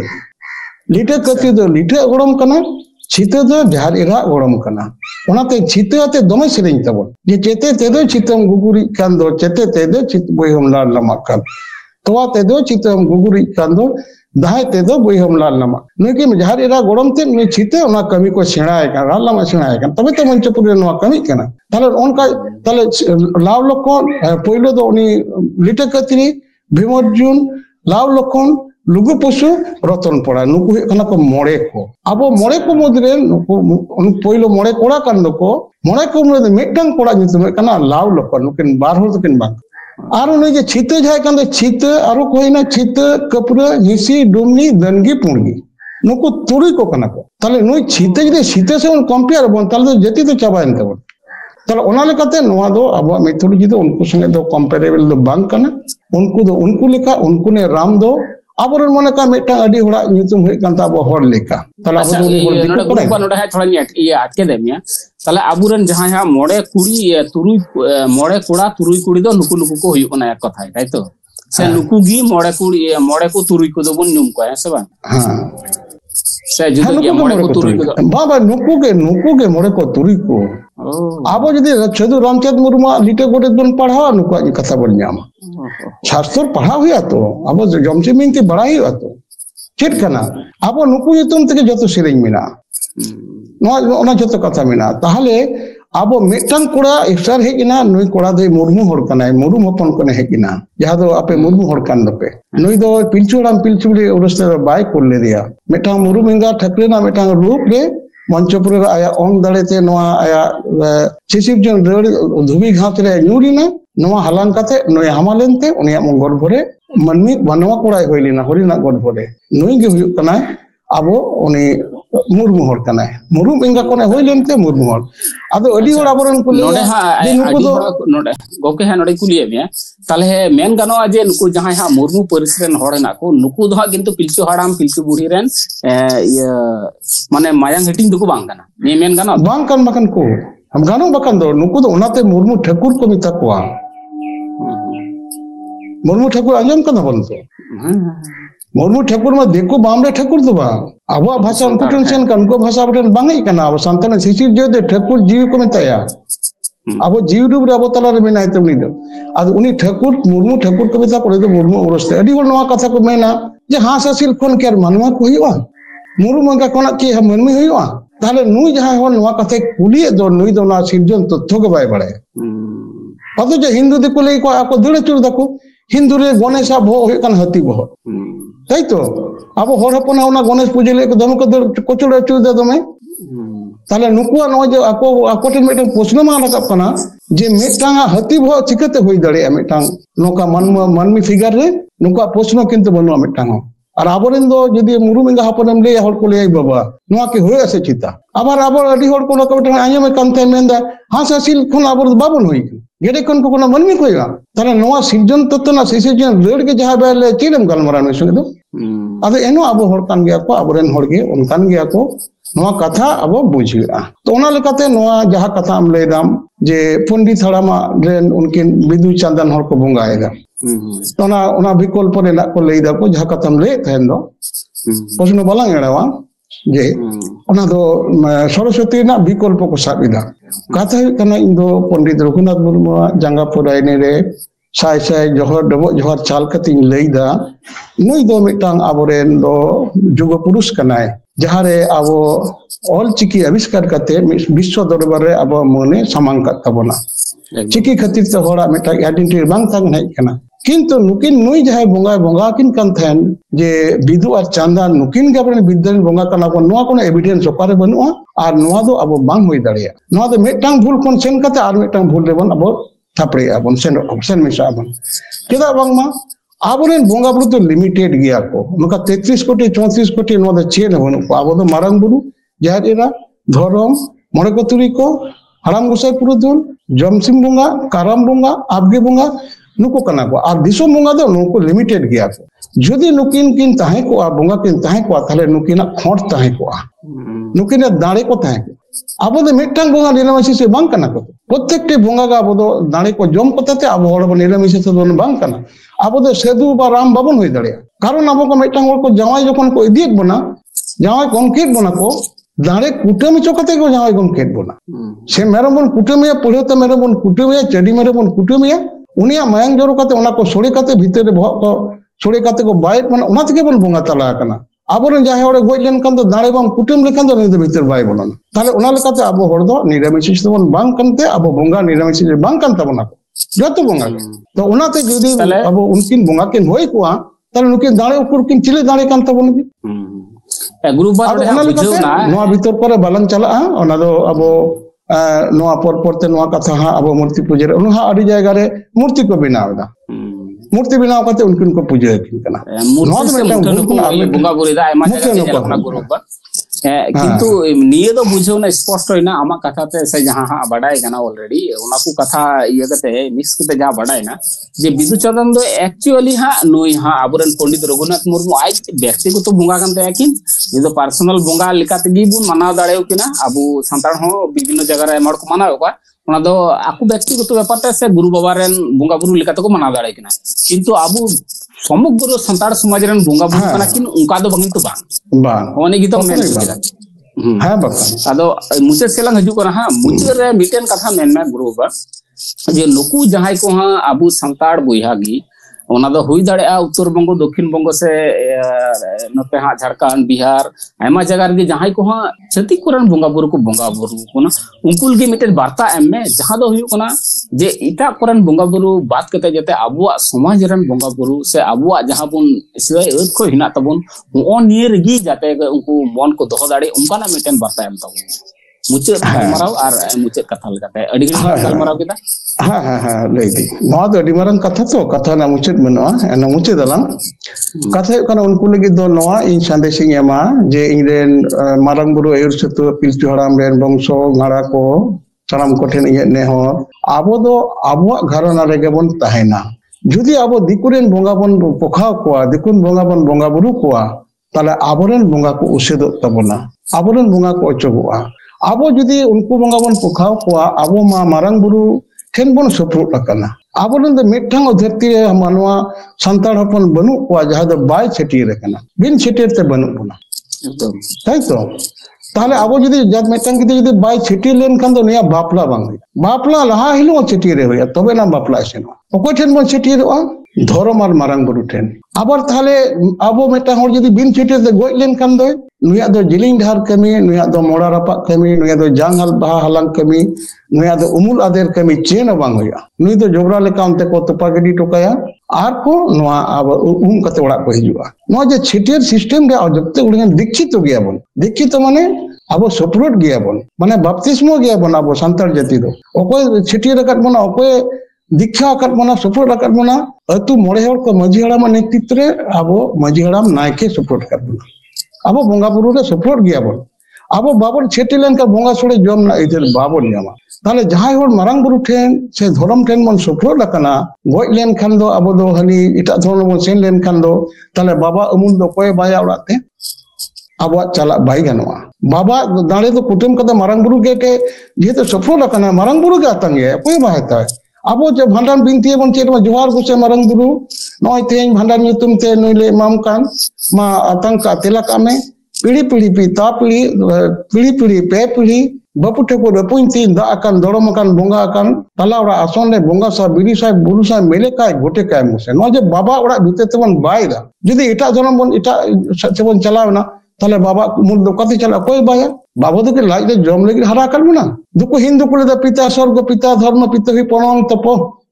लिटे कतरी दो लिटे गोड़म कना छित दो जहर एरा गोड़म कना ओनाते छित आते दोमे सेरेñ तबन जे चेते तेदो छितम गुगुरी कान दो चेते तेदो छित बोय हम लाल लमा कान तोवा तेदो चितम गुगुरी कांदो दाहे तेदो बोयहम लाल नामा नुकी जहार एरा गोड़म ते नु चिते ओना कमी को सेणाय का लाल नामा सेणाय का तबे तो मंचपुर रे नोआ कमी कना ताले ओनका ताले लाव लखन पयलो दो उनी लिटे कतरी भीमर्जुन लाव लखन लुगु पशु रतन पड़ा नुकु कना को मोड़े को अब मोड़े को मुद्रे नुकु पयलो मोड़े कोड़ा कांदो को मोड़े को मुद्रे मिटंग कोड़ा नितुम कना लाव लखन नुकिन बार होर तकिन बांग आरो नै जे छिते जाय कांदे छिते आरो कोइना छिते कपुरा हिसी डुमनी दनगी पुणगी नुकु तुरी को कना को ताले नुई छिते जे छिते से कंपेयर बन ताले जति तो चाबायन तबन ताले ओना लेकाते नोआ दो अब मिथोलॉजी दो उनको संगे दो कंपेरेबल दो बांग कना उनको दो उनको लेका उनको ने राम दो आबोरन मने का मेटा अडी होड़ा नितुम होय कांता अब होड़ लेका ताले अब दो होड़ दिको को नोडा है थोड़ा नेट ये आटके देमिया ताले आबुरन जहां हा मोड़े कुड़ी तुरुई मोड़े कोड़ा तुरुई कुड़ी दो नुकु नुकु को हुई कना एक कथा ताई तो से नुकु गी मोड़े को तुरुई को दो बन नुम को है से बा हां से जुदो के मोड़े को तुरुई को बाबा नुकु के मोड़े को तुरुई को आबो जदी छदु रामचंद्र मुर्मू लिटे गोटे बन पढ़ा नुकु आज कथा बन जामा शास्त्र पढ़ा हुआ तो अब जमचे मिनती बड़ा ही हुआ तो चेट करना अब नुकु तुम तक जो सेरें मेना जो कथा मेना ताहले अब मिटन कोड़ा एक्सर हेकिना नुई कोड़ा दो मुर्मू हर कनाय मुर्मू हपन कने हेकिना जहां दो आपे मुर्मू हर कान दपे नुई दो पिलचुड़ाम पिलचुड़ी उरस्ते बाय कोल्ले दिया मिटा मुर्मू इंगा ठकरेना मिटा रूप रे मंचपुर आया ओंग दड़ेते नोआ आया चिसिप जन रेड़ धुबी घास रे न्यूरीना नोआ हलान काते नोय हामालेनते उनिया मंगोर भरे मनमी बनवा कोड़ाय होइलिना हरिना गोड भरे नुई गे हुयु कनाय आबो उनी मुर्मू हर कनाय मुर्मू इंगा कोने होइलेनते मुर्मू हर आदो अडी होड़ आबरन को नोडे हा नुकु दो नोडे गोके हा नोडे कुलिए मिया ताले मेन गानो जे नुकु जहां हा मुर्मू परिस रेन होड़ ना को नुकु दो किंतु पिलचु हाड़ाम पिलचु बुढ़ी रेन माने मायांग हिटिंग दुको बांग गाना नि मेन गानो बांग कान मकन को हम गानो बकन दो नुकु दो ओनाते मुर्मू ठाकुर को मिता कोआ मुर्मू ठाकुर आंजम कना बोलतो मुर्मू ठाकुर में देखो बामरे ठाकुर तो बा अब भाषा उनकुटन सेन का उनको भाषा बटन बांगई कना अब संतन शिशिर जो दे ठाकुर जीव को मिताया अब जीव रूप रे अब तला रे मेनाय तो उनी दो आज उनी ठाकुर मुर्मू ठाकुर को मिता पड़े तो मुर्मू उरस्ते अडी होड़ नवा कथा को मेना जे हास असिल कोन केर मनवा को हुआ मुर्मू का कोना के हम मनमी हुआ ताले नुई जहां हो नवा कथा कुलिए दो नुई दो ना सिरजन तथ्य के बाय बड़े अतो जे हिंदू देखो ले को आको दड़े चुर दको हिंदू रे गणेशा भो होय कन हती भो ताई तो अब होड़ हपना ओना गणेश पूजे ले को दम को दड़ कोचुड़ चुर दे दमे ताले नुकुआ नो जे आको आकोटे मेटन प्रश्न मा रकप कना जे मेटांगा हती भो चिकते होई दड़े मेटांग नोका मनमी फिगर रे नुका प्रश्न किंतु बनुआ मेटांग और आबरेन दो जदी मुरुमिंगा हपनम ले होड़ को ले बाबा नोआ के होय असे चिता आबार आबर अडी होड़ को नोका मेटांग आयमे कांते मेंदा हां ससिल खन आबर बाबन होई गेडे कन को कोना मनमी कोइगा ताले नोआ सिरजन तत्तना सिसिजन रेड के जहां बेले चिलम गलमरा में सुने दो आदो एनो आबो होड़ कान गया को आबरेन होड़ के उनकान गया को नोआ कथा अब बुझिया तो ओना लेकाते नोआ जहां कथा हम लेदाम जे पंडित हड़ामा रेन उनकिन बिदु चंदन होड़ को बंगाएगा तो ओना विकल्प रे ना को लेदा को जहां कथा हम ले थेन दो प्रश्न बालांग एड़ावा जे ओना दो सरस्वती ना विकल्प को साबिदा कथा कना इन दो पंडित रघुनाथ मुर्मू जंगा पुरायने रे साय साय जोहर डबो जोहर चाल कतिन लेदा नुई दो मिटांग आबोरेन दो जुग पुरुष कनाय जहारे आबो ऑल चिकी आविष्कार करते विश्व दरबार रे आबो मने सामांग तबना चिकी खातिर तो होड़ा मिटा आइडेंटिटी बांग तांग नै कना किंतु नुकिन नुई जहाय बोंगा किन कान थेन जे बिदु और चांदा नुकिन गबरन विद्यान बोंगा कना को नोआ कोन एविडेंस ओकारे बनुआ और नोआ दो आबो बांग होई दाड़िया नोआ दो मिटांग भूल कोन सेन कते और मिटांग भूल रेबन आबो थापड़े आबन सेन मिसा आबन केदा बांगमा आबोरेन बोंगा बुरु तो लिमिटेड गया को नुका 33 कोटी 34 कोटी नोआ दो चेन बनु को आबो दो मारंग बुरु जहारेरा धरम मोड़े को तुरी को हराम गोसाई पुरुदुल जमसिम बोंगा काराम बोंगा आबगे बोंगा नुको कना को और दिसो बोंगा दो नुको लिमिटेड गया को जदि नुकिन किन ताहे को आ बोंगा किन ताहे को थाले नुकिना खोट ताहे को आ नुकिना दाड़े को ताहे को आबो दो मिटांग बोंगा निरामिष से बांग कना को प्रत्येकटी बोंगा का आबो दो दाड़े को जम कोताते आबो होड़ बन निरामिष से दोन बांग कना आबो दो सेदु बा राम बाबन होई दड़िया कारण आबो को मिटांग होड़ को जवाई जखन को इदियक बना जवाई कमकेट बना को दाड़े कुटमी चोकते को जवाई कमकेट बना से मेरबन कुटमिया पढ़ोते मेरबन कुटमिया चडी मेरबन कुटमिया उनिया मायंग जरो काते ओना को सोड़े काते भीतर बहक को सोड़े काते को बाय माने ओना तेगे बन बोंगा तला कना आबोरन जाहे हore गoj लेनखान तो दाड़े बाम कुटुम लेखान तो निदे भीतर बाय बोलन ताले ओना लेकाते आबो हर दो निरामिष तबन बांग कानते आबो बोंगा निरामिष बांग कान तबना को जतो बोंगा तो ओनाते जुदी आबो उनकिन बोंगा किन होय कुआ ताले नुकिन दाड़े उपर किन चिले दाड़े कान तबन बि ग्रुप बार बुझौना नोआ भीतर पर बालां चला ओना दो आबो नोआ पर नोआ कथा हा आबो मूर्ति पूजा रे उनहा अडी जायगा रे मूर्ति को बनावदा मूर्ति बनाव काते उनकिन को पूजा किन कना नोआ दो मिटन बुंगा बुरीदा आयमा जगह ᱡᱟᱦᱟᱸ ग्रुप किंतु निये दो बुझौना स्पष्ट होइना आमा कथा ते से जहां हा बडाय गाना ऑलरेडी ओना को कथा इया कते मिक्स कते जहां बडाय ना जे बिदु चंदन दो एक्चुअली हा नोई हा आबुरन पंडित रघुनाथ मुर्मू आज व्यक्तिगत बुंगा कान तयाकिन ये दो पर्सनल बुंगा लिकाते गी बुन मनाव दाड़ेव किना आबु संतान हो विभिन्न जगह रे मड़ को मनाव का ओना दो आकु व्यक्तिगत व्यापार से गुरु बाबा रेन बुंगा बुरु लिकाते को मनाव दाड़े किना किंतु आबु समग्र संतार समाज रेन बुंगा बुरु कना किन उनका दो बंगिन तो बांग ओने गी तो मेन किदा हां बाबा आदो मुचे सेलांग हजू कना हां मुचे रे मिटेन कथा मेन में गुरु बाबा जे नुकु जहाय को हां आबु संतार बुइहा गी ओना दो हुई दाड़े उत्तर बंगो दक्षिण बंगो से नते हां झारखंड बिहार आयमा जगह रे जहाय को हां छती कुरन बुंगा बुरु को कोना उनकुल गे मिटेन वार्ता एम में जहां दो हुई कोना जे इटा कुरन बुंगा बुरु बात कते जते आबुआ समाज रन बुंगा बुरु से आबुआ जहां बुन से एद को हिना तबन ओ नियर गी जाते उनको मन को दोहो दाड़े उनकाना मिटेन वार्ता एम तबन मुचे मराव और मुचे कथा लगाते अडी गल मराव किदा हां हां हां लेदी नोआ दो अडी मारन कथा तो कथा ना मुचे मनवा एना मुचे दलाम कथा कना उनको लगी दो नोआ इन संदेशिंग एमा जे इनरेन मारंग बुरु एयर सतु पिलचु हराम रेन बंशो गाड़ा को साराम कोठेन इये नेहो आबो दो आबो घरना रेगे बन तहेना जुदी आबो दिकुरेन बोंगा बन पोखाव कोआ दिकुन बोंगा बुरु कोआ ताले आबोरेन बोंगा को उसेदो तबना आबोरेन बोंगा को अचोगोआ आबो जुदी उनको बोंगा बन पोखाव कोआ आबो मा मारंग बुरु ठेन बन सपोर्ट लकना आबोरेन द मिठंग धरती रे मानवा संतान हपन बनु कोआ जहां द बाय छेटियर कना बिन छेटियर ते बनु बना एकदम ताई तो ताले आबो जुदी जब मिठंग किते जुदी बाय छेटियर लेन खान दो निया बापला बांग बापला लहा हिलो छेटियर रे होया तबे ना बापला सेनो ओको ठेन बन छेटियरवा धर्म और मारंग बुरु ठेन आबर ताले आबो मिठंग हर जुदी बिन छेटियर ते गोय लेन खान दो नुया दो जिलिंग धार कमी नुया दो मोड़ा रपा कमी नुया दो जांगल बहा हलंग कमी नुया दो उमुल आदेर कमी चेन बांग होया नुई दो जोबरा लेका उनते को तोपा गडी टोकाया आर को नुआ अब कते ओड़ा को हिजुआ नुआ जे छिटियर सिस्टम रे जबते उड़ियन दीक्षित गया बन दीक्षित माने अब सपोर्ट गया बन माने बपतिस्मो गया बन अब संतार जाति दो ओकोय छिटियर रकत बना ओकोय दीक्षा अकत बना सपोर्ट अकत बना अतु मोड़े हर को मजी हड़ाम नेतृत्व रे अब मजी हड़ाम नायके सपोर्ट कर बना अब बोंगा बुरु रे सपोर्ट गया बन अब बाबर छेटी लेन का बोंगा सोड़े जम ना इधर बाबर न्यामा ताले जहां हर मारंग बुरु ठेन से धर्म ठेन मन सपोर्ट लकना गोय लेन खान दो अब दो हनी इटा धर्म मन सेन लेन खान दो ताले बाबा अमुल दो कोय बाया उड़ाते अब चला बाई गनवा बाबा दाड़े तो कुटुम कदा मारंग बुरु के जे तो सपोर्ट लकना मारंग बुरु के आतंगे कोई बायता अब जब भांडान बिनती बन चेत जोहार गुसे मारंग बुरु नय तेन भांडान nyutum ते नइले माम कान मा आतंक तेला कामे पीढ़ी पीढ़ी पिता पीढ़ी पीढ़ी पे पीढ़ी बपुठे को रपुइन तीन दा अकान दड़म अकान बोंगा अकान तालावड़ा आसन रे बोंगा सा बिरी सा बुरु सा मेले काय गोटे काय मुसे न जे बाबा ओड़ा भिते तबन बायदा जदी एटा जन्म बन एटा सेबन चलावना ताले बाबा मूल दोकाते चला कोई बाया बाबा दो के लाइक जम लगी हरा कर बना दुको हिंदू को दा पिता स्वर्ग पिता धर्म पिता ही पणं तप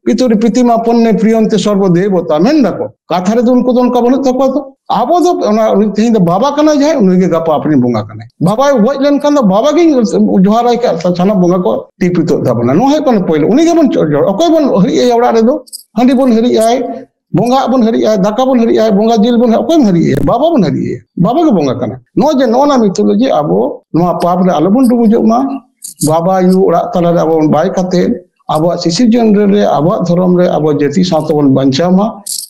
पितुरी प्रतिमा पन्ने प्रियंते सर्व देवता मेन दको काथारे दो उनको का बन तको तो आबो दो तेन बाबा कना जाय उनगे गपा अपनी बोंगा कने बाबा वज लेन खान दो बाबा गे जोहाराय का साना बोंगा को टीपितो दाबना नो है कन पहिले उनगे बन ओकोय बन हरि औड़ा रे दो हंडी बन हरि आय बोंगा बन हरि आय दाका बन हरि आय बोंगा जिल बन ओकोय हरि आय बाबा बन हरि आय बाबा के बोंगा कना नो जे नो ना मिथोलॉजी आबो नो पाप रे आलोबन डुबुजो मा बाबा यू उड़ा तला रे आबो बाय काते अब शिशु जन रे अब धर्म रे अब जाति साथ बन बंचा मा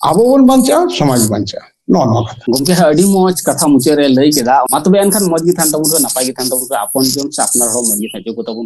अब बन बंचा समाज बंचा नो नो गमके अडी मोज कथा मुचे रे लई केदा मा तबे एनखान मज गी थान तबुन नपाय गी थान तबुन आपन जन से अपनार हो मज गी थाजो को तबुन